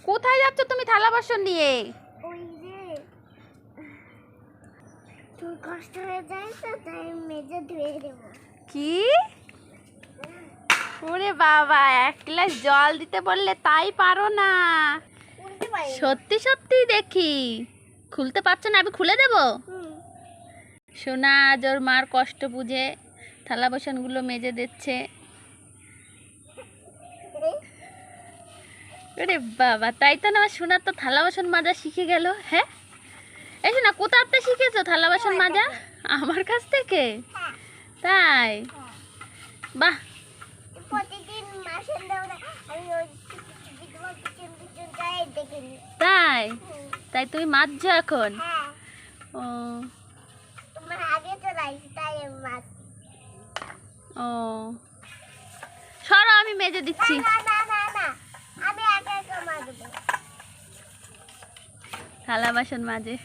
কোথায় যাচ্ছ তুমি থালা বাসন নিয়ে? ওই যে তোর কষ্ট হয়ে যায় তো তাই মেজে ধুয়ে দেবো। কি? ওরে বাবা, এক গ্লাস জল দিতে বললে তাই পারো না? উল্টে পারি সত্যি সত্যি দেখি খুলতে পারছো না, আমি খুলে দেবো। সোনা আজ ওর মার কষ্ট বুঝে থালা বাসনগুলো মেজে দিচ্ছে। ওরে বাবা, তাই তো না, আমার সোনা তো থালা বাসন মাজা শিখে গেল। হ্যাঁ, এই শোনা, কোথাতে শিখেছো থালা বাসন মাজা? আমার কাছ থেকে? হ্যাঁ তাই? বাহ, প্রতিদিন মাসের দাওরা আমি ওই তোমার পিছন পিছন যাই দেখে নি। তাই? তাই তুমি মাজছো এখন? হ্যাঁ ও তোমার আগে তো রাইছি তাই আমি মাছ। ও, সরো, আমি মেজে দিচ্ছি। না না না না আমি একা একা মাজবো। থালা বাসন মাজে।